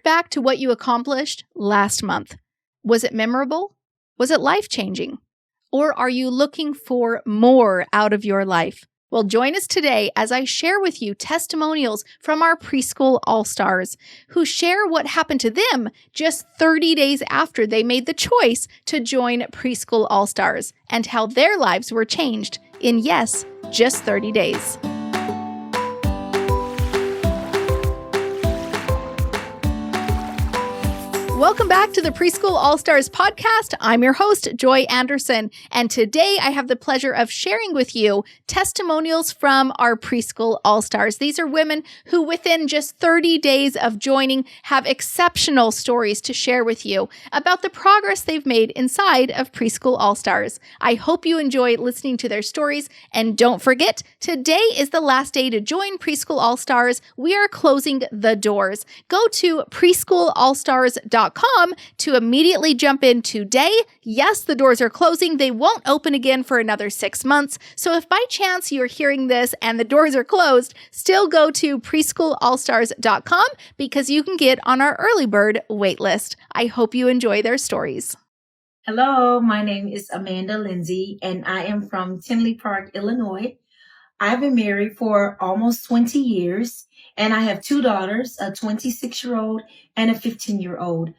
Think back to what you accomplished last month. Was it memorable? Was it life-changing? Or are you looking for more out of your life? Well, join us today as I share with you testimonials from our Preschool All Stars who share what happened to them just 30 days after they made the choice to join Preschool All Stars and how their lives were changed in, yes, just 30 days. Welcome back to the Preschool All Stars podcast. I'm your host, Joy Anderson, and today I have the pleasure of sharing with you testimonials from our Preschool All Stars. These are women who within just 30 days of joining have exceptional stories to share with you about the progress they've made inside of Preschool All Stars. I hope you enjoy listening to their stories, and don't forget, today is the last day to join Preschool All Stars. We are closing the doors. Go to preschoolallstars.com to immediately jump in today. Yes, the doors are closing. They won't open again for another 6 months. So if by chance you're hearing this and the doors are closed, still go to preschoolallstars.com because you can get on our early bird wait list. I hope you enjoy their stories. Hello, my name is Amanda Lindsay, and I am from Tinley Park, Illinois. I've been married for almost 20 years, and I have two daughters, a 26-year-old and a 15-year-old.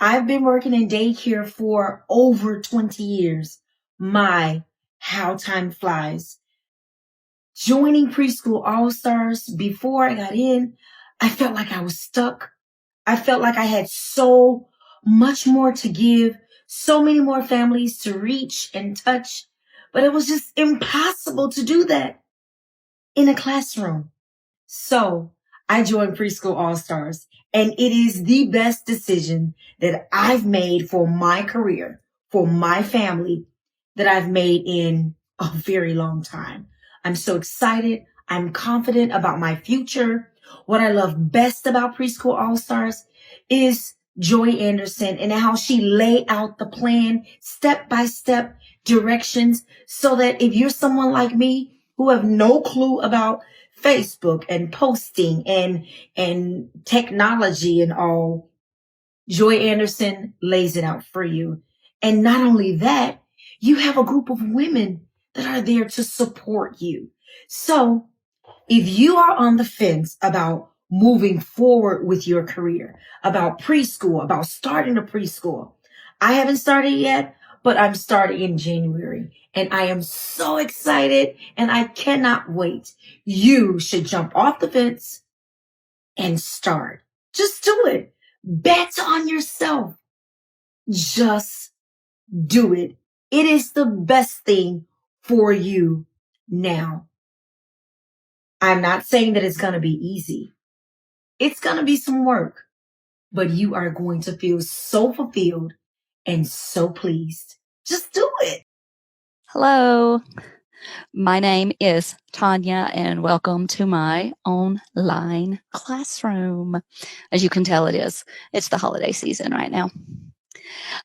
I've been working in daycare for over 20 years. My, how time flies. Joining Preschool All Stars, before I got in, I felt like I was stuck. I felt like I had so much more to give, so many more families to reach and touch, but it was just impossible to do that in a classroom. So I joined Preschool All Stars, and it is the best decision that I've made for my career, for my family, that I've made in a very long time. I'm so excited. I'm confident about my future. What I love best about Preschool All Stars is Joy Anderson and how she lay out the plan, step-by-step directions, so that if you're someone like me who have no clue about Facebook and posting and technology and all, Joy Anderson lays it out for you. And not only that, you have a group of women that are there to support you. So if you are on the fence about moving forward with your career, about preschool, about starting a preschool, I haven't started yet, but I'm starting in January. And I am so excited and I cannot wait. You should jump off the fence and start. Just do it. Bet on yourself. Just do it. It is the best thing for you now. I'm not saying that it's going to be easy. It's going to be some work, but you are going to feel so fulfilled and so pleased. Just do it. Hello, my name is Tanya, and welcome to my online classroom. As you can tell, it's the holiday season right now.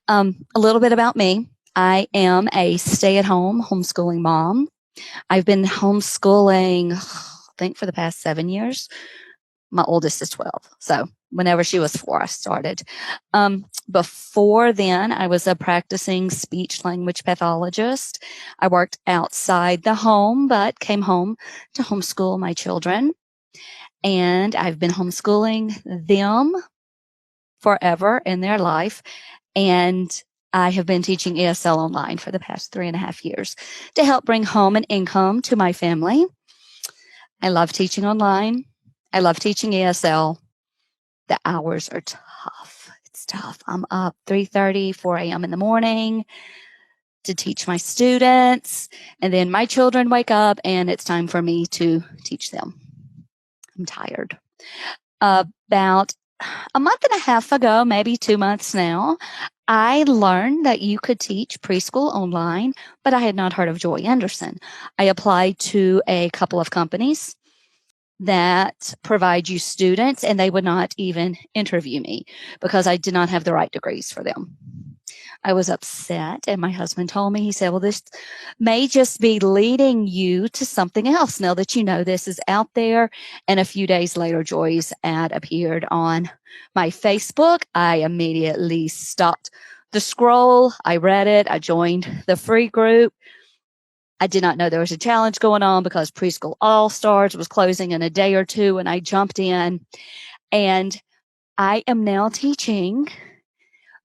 A little bit about me. I am a stay-at-home homeschooling mom. I've been homeschooling, I think, for the past 7 years. My oldest is 12, so whenever she was 4, I started. Before then, I was a practicing speech-language pathologist. I worked outside the home, but came home to homeschool my children. And I've been homeschooling them forever in their life. And I have been teaching ESL online for the past 3.5 years to help bring home an income to my family. I love teaching online. I love teaching ESL. The hours are tough. It's tough. I'm up 3:30, 4 a.m. in the morning to teach my students. And then my children wake up and it's time for me to teach them. I'm tired. About a month and a half ago, maybe 2 months now, I learned that you could teach preschool online, but I had not heard of Joy Anderson. I applied to a couple of companies that provide you students, and they would not even interview me because I did not have the right degrees for them. I was upset, and my husband told me, he said, well, this may just be leading you to something else now that you know this is out there. And a few days later, Joy's ad appeared on my Facebook. I immediately stopped the scroll. I read it. I joined the free group. I did not know there was a challenge going on because Preschool All Stars was closing in a day or two, and I jumped in. And I am now teaching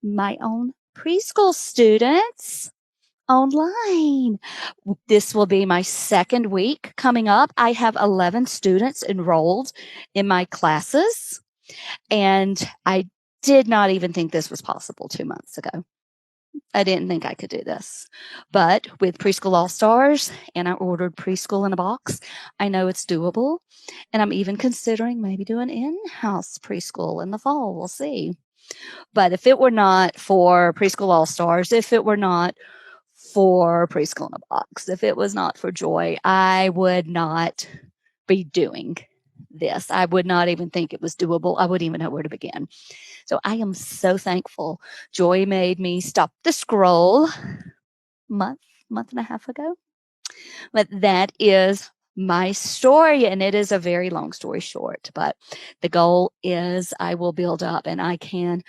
my own preschool students online. This will be my second week coming up. I have 11 students enrolled in my classes, and I did not even think this was possible 2 months ago. I didn't think I could do this. But with Preschool All Stars, and I ordered Preschool in a Box, I know it's doable. And I'm even considering maybe doing in-house preschool in the fall. We'll see. But if it were not for Preschool All Stars, if it were not for Preschool in a Box, if it was not for Joy, I would not be doing this. I would not even think it was doable. I wouldn't even know where to begin. So I am so thankful. Joy made me stop the scroll month and a half ago. But that is my story, and it is a very long story short. But the goal is I will build up, and I can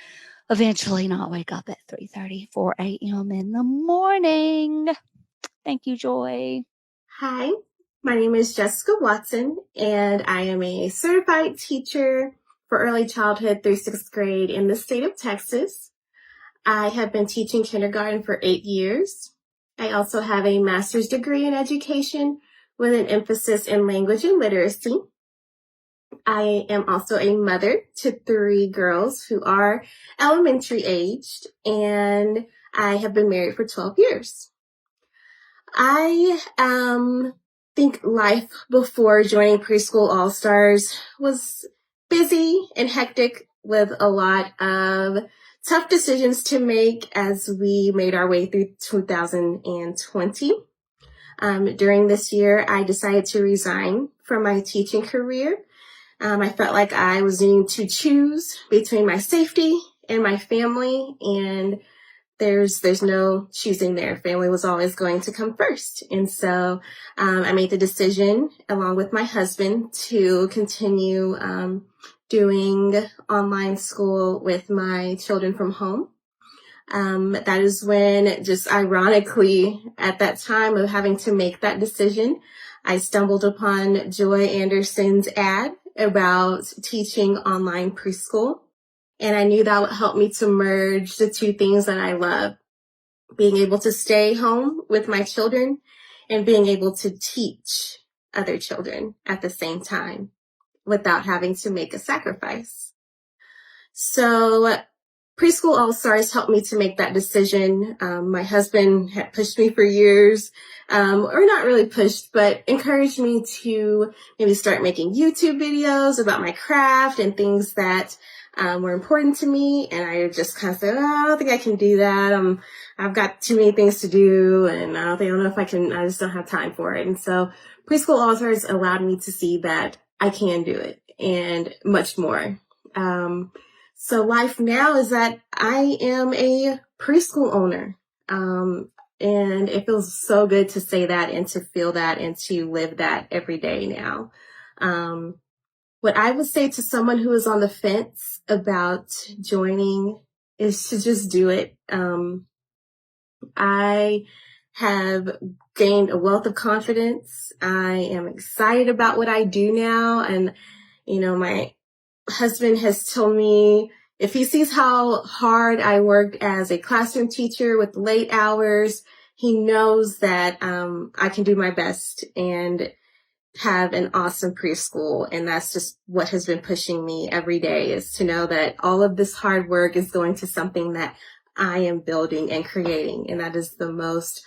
eventually not wake up at 3:30, 4 a.m. in the morning. Thank you, Joy. Hi, my name is Jessica Watson, and I am a certified teacher for early childhood through 6th grade in the state of Texas. I have been teaching kindergarten for 8 years. I also have a master's degree in education with an emphasis in language and literacy. I am also a mother to 3 girls who are elementary aged, and I have been married for 12 years. I think life before joining Preschool All Stars was busy and hectic with a lot of tough decisions to make as we made our way through 2020. During this year, I decided to resign from my teaching career. I felt like I was needing to choose between my safety and my family, and there's no choosing there. Family was always going to come first. And so I made the decision, along with my husband, to continue doing online school with my children from home. That is when, just ironically, at that time of having to make that decision, I stumbled upon Joy Anderson's ad about teaching online preschool. And I knew that would help me to merge the two things that I love, being able to stay home with my children and being able to teach other children at the same time without having to make a sacrifice. So Preschool All Stars helped me to make that decision. My husband had pushed me for years, or not really pushed, but encouraged me to maybe start making YouTube videos about my craft and things that were important to me. And I just kind of said, oh, I don't think I can do that. I've got too many things to do, and I don't know if I can, I just don't have time for it. And so Preschool All Stars allowed me to see that I can do it and much more. So life now is that I am a preschool owner. And it feels so good to say that and to feel that and to live that every day now. What I would say to someone who is on the fence about joining is to just do it. I have gained a wealth of confidence. I am excited about what I do now. And, my husband has told me if he sees how hard I worked as a classroom teacher with late hours, he knows that I can do my best and have an awesome preschool. And that's just what has been pushing me every day, is to know that all of this hard work is going to something that I am building and creating. And that is the most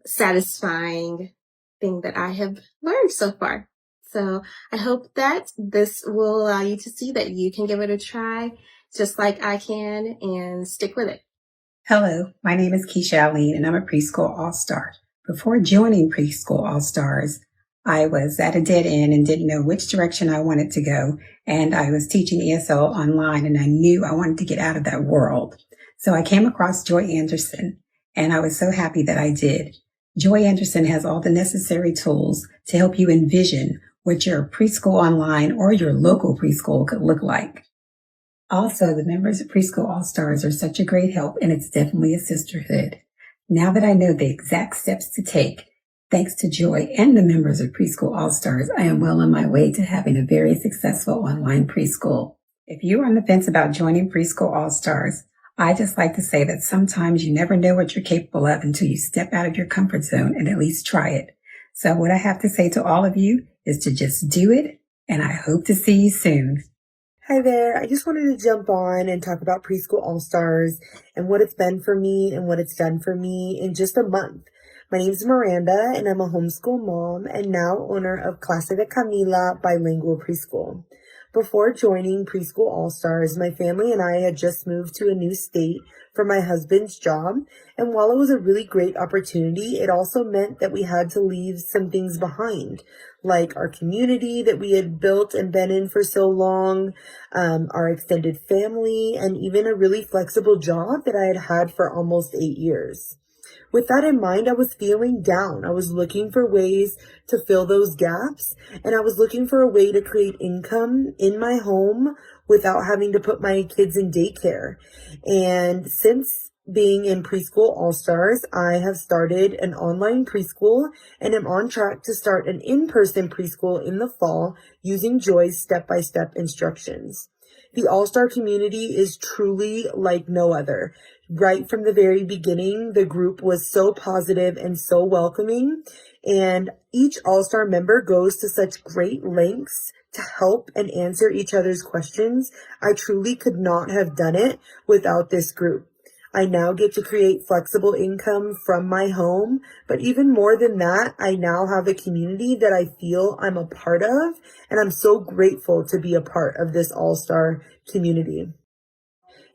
satisfying thing that I have learned so far. So I hope that this will allow you to see that you can give it a try just like I can and stick with it. Hello, my name is Keisha Aline, and I'm a Preschool All-Star. Before joining Preschool All-Stars, I was at a dead end and didn't know which direction I wanted to go. And I was teaching ESL online, and I knew I wanted to get out of that world. So I came across Joy Anderson, and I was so happy that I did. Joy Anderson has all the necessary tools to help you envision what your preschool online or your local preschool could look like. Also, the members of Preschool All Stars are such a great help, and it's definitely a sisterhood. Now that I know the exact steps to take, thanks to Joy and the members of Preschool All Stars, I am well on my way to having a very successful online preschool. If you're on the fence about joining Preschool All Stars, I just like to say that sometimes you never know what you're capable of until you step out of your comfort zone and at least try it. So what I have to say to all of you is to just do it, and I hope to see you soon. Hi there. I just wanted to jump on and talk about Preschool All Stars and what it's been for me and what it's done for me in just a month. My name is Miranda, and I'm a homeschool mom and now owner of Clase de Camila Bilingual Preschool. Before joining Preschool All Stars, my family and I had just moved to a new state for my husband's job, and while it was a really great opportunity, it also meant that we had to leave some things behind, like our community that we had built and been in for so long, our extended family, and even a really flexible job that I had had for almost 8 years. With that in mind, I was feeling down. I was looking for ways to fill those gaps, and I was looking for a way to create income in my home without having to put my kids in daycare. And since being in Preschool All Stars, I have started an online preschool and am on track to start an in-person preschool in the fall using Joy's step-by-step instructions. The All-Star community is truly like no other. Right from the very beginning, the group was so positive and so welcoming, and each All-Star member goes to such great lengths to help and answer each other's questions. I truly could not have done it without this group. I now get to create flexible income from my home, but even more than that, I now have a community that I feel I'm a part of, and I'm so grateful to be a part of this All-Star community.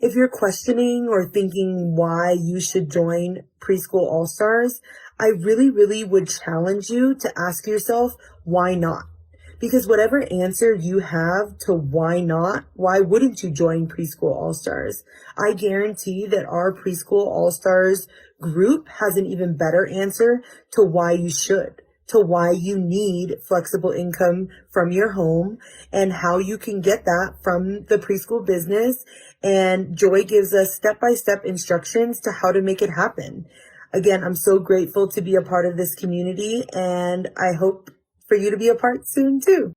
If you're questioning or thinking why you should join Preschool All Stars, I really would challenge you to ask yourself, why not? Because whatever answer you have to why not, why wouldn't you join Preschool All Stars? I guarantee that our Preschool All Stars group has an even better answer to why you should, to why you need flexible income from your home and how you can get that from the preschool business. And Joy gives us step-by-step instructions to how to make it happen. Again, I'm so grateful to be a part of this community, and I hope for you to be a part soon too.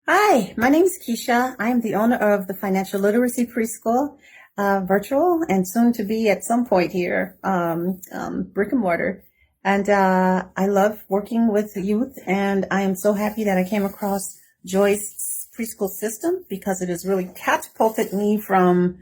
Hi, my name is Keisha. I am the owner of the Financial Literacy Preschool, virtual and soon to be at some point here, brick and mortar. And I love working with youth, and I am so happy that I came across Joy's preschool system because it has really catapulted me from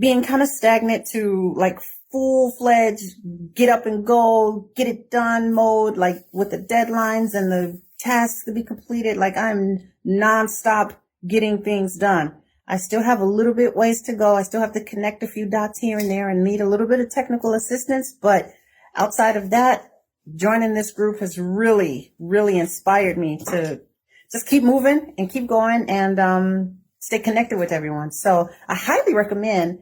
being kind of stagnant to like full-fledged get up and go, get it done mode, like with the deadlines and the tasks to be completed. Like I'm nonstop getting things done. I still have a little bit ways to go. I still have to connect a few dots here and there and need a little bit of technical assistance. But outside of that, joining this group has really inspired me to just keep moving and keep going and stay connected with everyone. So I highly recommend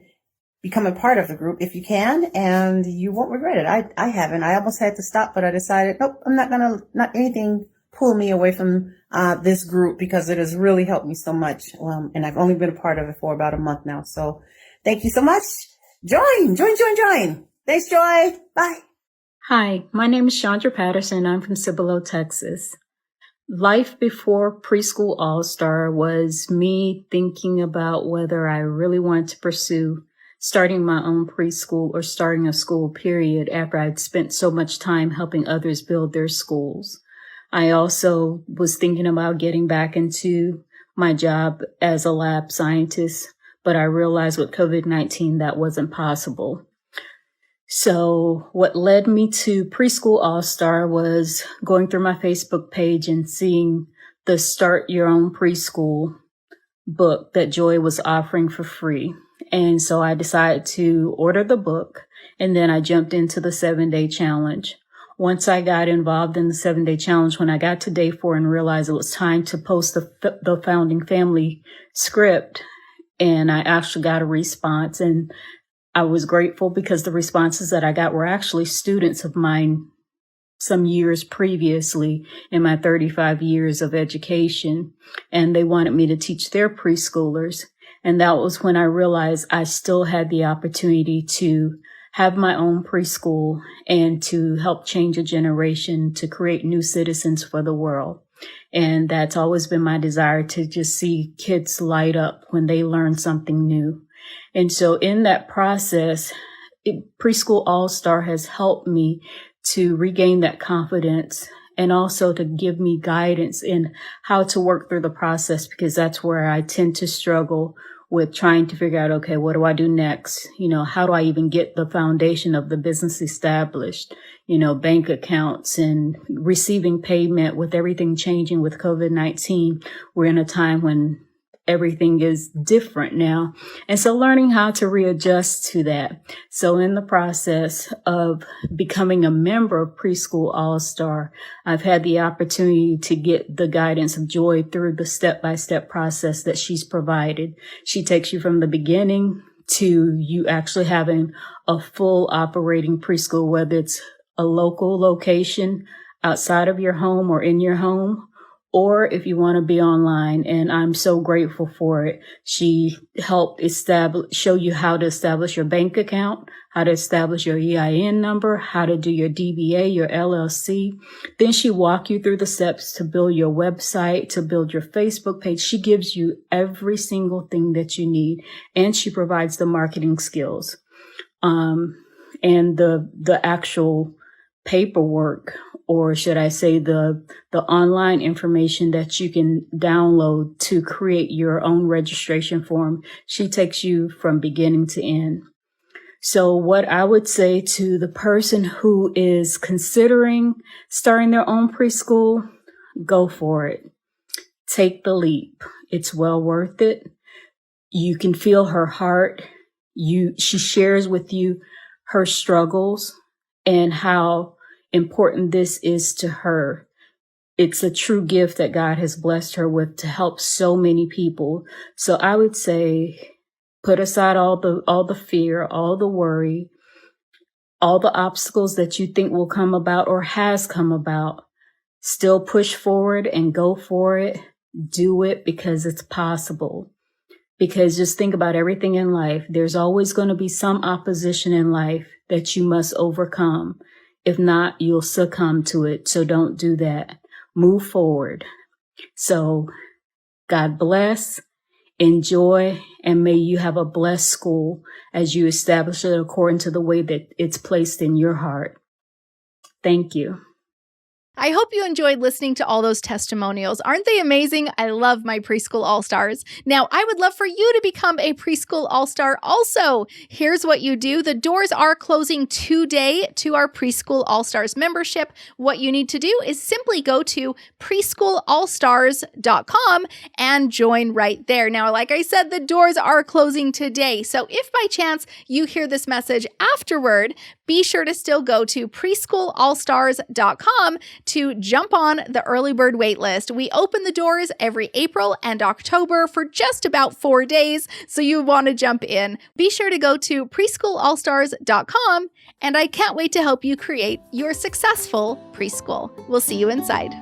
becoming part of the group if you can, and you won't regret it. I haven't. I almost had to stop, but I decided, nope, I'm not anything pull me away from this group because it has really helped me so much. And I've only been a part of it for about a month now. So thank you so much. Join. Thanks, Joy. Bye. Hi, my name is Chandra Patterson. I'm from Cibolo, Texas. Life before Preschool All Star was me thinking about whether I really wanted to pursue starting my own preschool or starting a school period after I'd spent so much time helping others build their schools. I also was thinking about getting back into my job as a lab scientist, but I realized with COVID-19 that wasn't possible. So what led me to Preschool All Star was going through my Facebook page and seeing the Start Your Own Preschool book that Joy was offering for free. And so I decided to order the book, and then I jumped into the 7-day challenge. Once I got involved in the 7-day challenge, when I got to day 4 and realized it was time to post the founding family script, and I actually got a response, and I was grateful because the responses that I got were actually students of mine some years previously in my 35 years of education, and they wanted me to teach their preschoolers. And that was when I realized I still had the opportunity to have my own preschool and to help change a generation, to create new citizens for the world. And that's always been my desire, to just see kids light up when they learn something new. And so in that process, Preschool All Star has helped me to regain that confidence and also to give me guidance in how to work through the process, because that's where I tend to struggle with trying to figure out, okay, what do I do next? How do I even get the foundation of the business established? Bank accounts and receiving payment. With everything changing with COVID-19, we're in a time when everything is different now. And so learning how to readjust to that. So in the process of becoming a member of Preschool All Star, I've had the opportunity to get the guidance of Joy through the step-by-step process that she's provided. She takes you from the beginning to you actually having a full operating preschool, whether it's a local location outside of your home or in your home, or if you want to be online. And I'm so grateful for it. She helped show you how to establish your bank account, how to establish your EIN number, how to do your DBA, your LLC. Then she walked you through the steps to build your website, to build your Facebook page. She gives you every single thing that you need, and she provides the marketing skills, and the actual paperwork, or should I say the online information that you can download to create your own registration form. She takes you from beginning to end. So what I would say to the person who is considering starting their own preschool, go for it. Take the leap. It's well worth it. You can feel her heart. She shares with you her struggles and how important this is to her. It's a true gift that God has blessed her with to help so many people. So I would say, put aside all the fear, all the worry, all the obstacles that you think will come about or has come about. Still push forward and go for it. Do it because it's possible. Because just think about everything in life. There's always going to be some opposition in life that you must overcome. If not, you'll succumb to it. So don't do that. Move forward. So God bless, enjoy, and may you have a blessed school as you establish it according to the way that it's placed in your heart. Thank you. I hope you enjoyed listening to all those testimonials. Aren't they amazing? I love my Preschool All-Stars. Now, I would love for you to become a Preschool All-Star also. Here's what you do. The doors are closing today to our Preschool All-Stars membership. What you need to do is simply go to preschoolallstars.com and join right there. Now, like I said, the doors are closing today. So if by chance you hear this message afterward, be sure to still go to preschoolallstars.com to jump on the early bird wait list. We open the doors every April and October for just about 4 days, so you want to jump in. Be sure to go to preschoolallstars.com, and I can't wait to help you create your successful preschool. We'll see you inside.